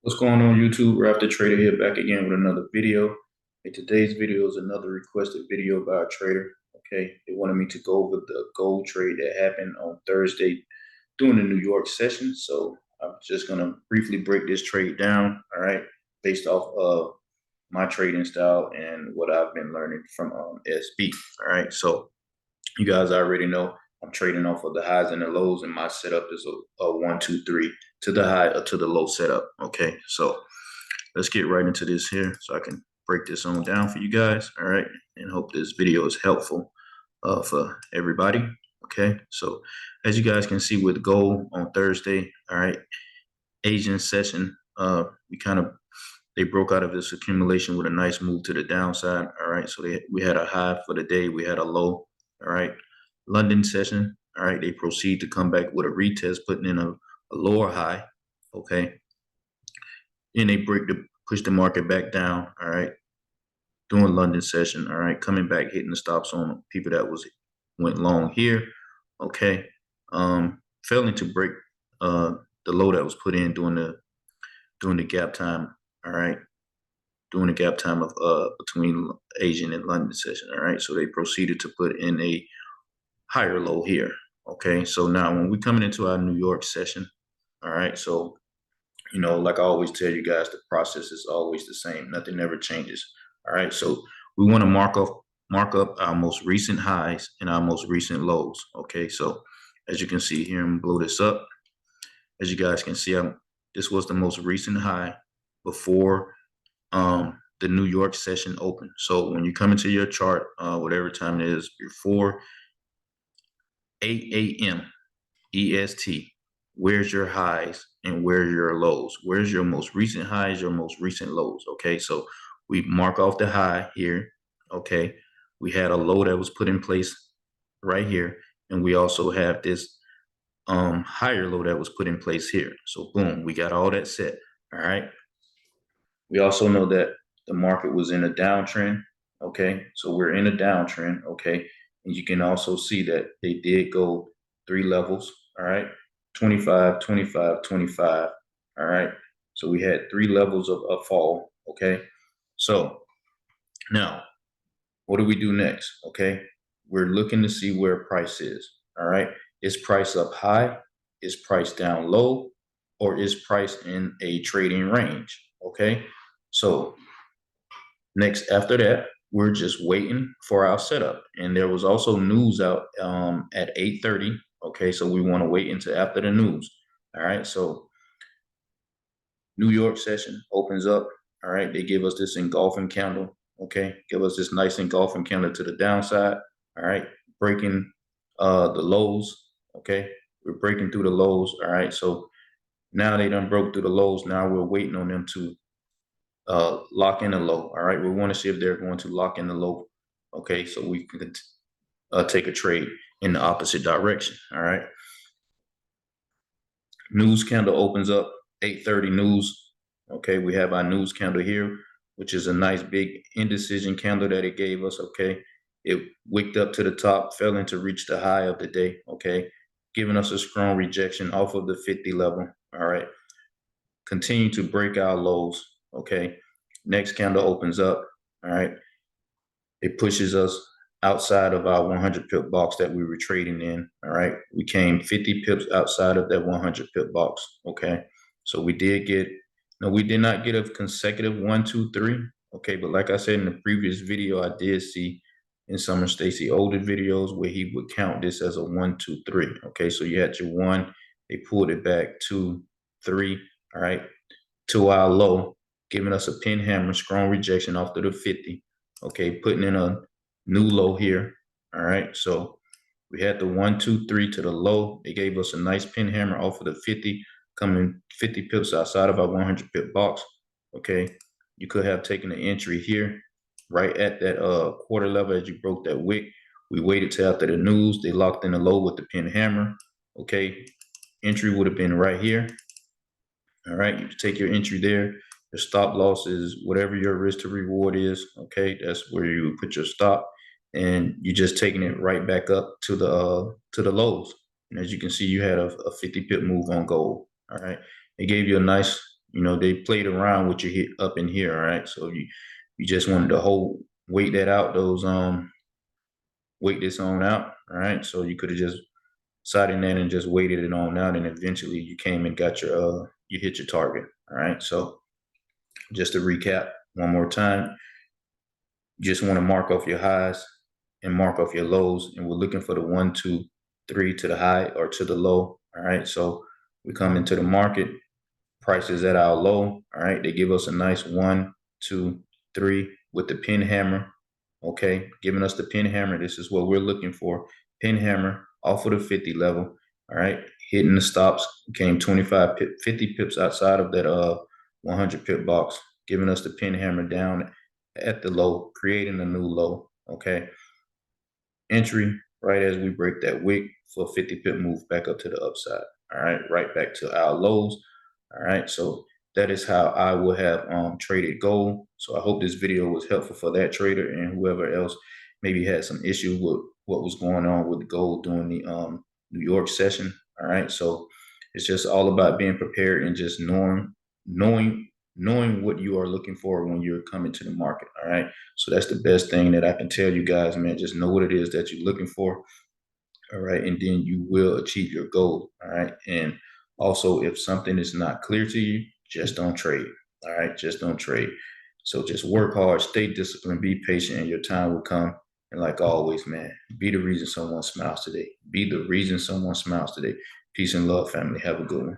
What's going on YouTube? ralphdatrader here back again with another video. And today's video is another requested video by a trader. Okay, they wanted me to go over the gold trade that happened on Thursday during the New York session. So I'm just gonna briefly break this trade down, all right, based off of my trading style and what I've been learning from SB. All right, so you guys already know I'm trading off of the highs and the lows, and my setup is a 1, 2, 3 to the high or to the low setup. Okay, so let's get right into this here so I can break this on down for you guys. All right, and hope this video is helpful for everybody. Okay, so as you guys can see with gold on Thursday, all right, Asian session, they broke out of this accumulation with a nice move to the downside. All right, so we had a high for the day, we had a low. All right, London session. All right, they proceed to come back with a retest, putting in a lower high. Okay, then they push the market back down. All right, doing London session. All right, coming back, hitting the stops on people that went long here. Okay, failing to break the low that was put in during the gap time. All right, during the gap time of between Asian and London session. All right, so they proceeded to put in a higher low here. Okay, so now when we're coming into our New York session, all right, so like I always tell you guys, the process is always the same. Nothing ever changes. All right, so we want to mark up our most recent highs and our most recent lows. Okay, so as you can see here, I'm gonna blow this up. As you guys can see, this was the most recent high before the New York session open. So when you come into your chart, whatever time it is, before 8 a.m. EST, where's your highs and where's your lows? Where's your most recent highs, your most recent lows? Okay, so we mark off the high here. Okay, we had a low that was put in place right here, and we also have this higher low that was put in place here. So boom, we got all that set. All right. We also know that the market was in a downtrend. Okay, so we're in a downtrend. Okay, and you can also see that they did go 3 levels. All right, 25, 25, 25. All right, so we had 3 levels of a fall. Okay, so now what do we do next? Okay, we're looking to see where price is. All right, is price up high? Is price down low? Or is price in a trading range? Okay, so next after that, we're just waiting for our setup. And there was also news out at 8:30. Okay, so we want to wait until after the news. All right, so New York session opens up. All right, they give us this engulfing candle. Okay, give us this nice engulfing candle to the downside. All right, breaking the lows. Okay, we're breaking through the lows. All right, so now they done broke through the lows. Now we're waiting on them to lock in a low. All right, we want to see if they're going to lock in the low. Okay, so we can take a trade in the opposite direction. All right, news candle opens up 8:30 news. Okay, we have our news candle here, which is a nice big indecision candle that it gave us. Okay, it wicked up to the top, fell in to reach the high of the day. Okay, giving us a strong rejection off of the 50 level. All right, continue to break our lows. Okay, next candle opens up. All right, it pushes us outside of our 100 pip box that we were trading in. All right, we came 50 pips outside of that 100 pip box. Okay, so we did get, no, we did not get a consecutive 1, 2, 3. Okay, but like I said in the previous video, I did see in Summer Stacy older videos where he would count this as a 1, 2, 3. Okay, so you had your 1, they pulled it back 2, 3. All right, to our low, giving us a pin hammer, strong rejection off to the 50. Okay, putting in a new low here. All right, so we had the 1, 2, 3 to the low. They gave us a nice pin hammer off of the 50, coming 50 pips outside of our 100 pip box. Okay, you could have taken an entry here, right at that quarter level as you broke that wick. We waited till after the news. They locked in the low with the pin hammer. Okay, entry would have been right here. All right, you take your entry there. Your stop loss is whatever your risk to reward is. Okay, that's where you put your stop, and you're just taking it right back up to the lows. And as you can see, you had a 50 pip move on gold. All right, it gave you a nice you know, they played around with your hit up in here, all right? So you just wanted to wait that out, wait this on out, all right? So you could have just sat in that and just waited it on out, and eventually you came and got you hit your target, all right? So just to recap one more time, you just want to mark off your highs and mark off your lows, and we're looking for the 1, 2, 3 to the high or to the low, all right? So we come into the market, prices at our low, all right? They give us a nice 1, 2, 3 with the pin hammer, okay? Giving us the pin hammer. This is what we're looking for. Pin hammer off of the 50 level, all right? Hitting the stops, came 50 pips outside of that 100 pip box, giving us the pin hammer down at the low, creating a new low, okay? Entry right as we break that wick for a 50 pip move back up to the upside, all right? Right back to our lows, all right? So that is how I will have traded gold. So I hope this video was helpful for that trader and whoever else maybe had some issue with what was going on with the gold during the New York session. All right. So it's just all about being prepared and just knowing what you are looking for when you're coming to the market. All right. So that's the best thing that I can tell you guys, man. Just know what it is that you're looking for. All right. And then you will achieve your goal. All right. And also, if something is not clear to you, just don't trade. All right. Just don't trade. So just work hard, stay disciplined, be patient, and your time will come. And like always, man, be the reason someone smiles today. Be the reason someone smiles today. Peace and love, family. Have a good one.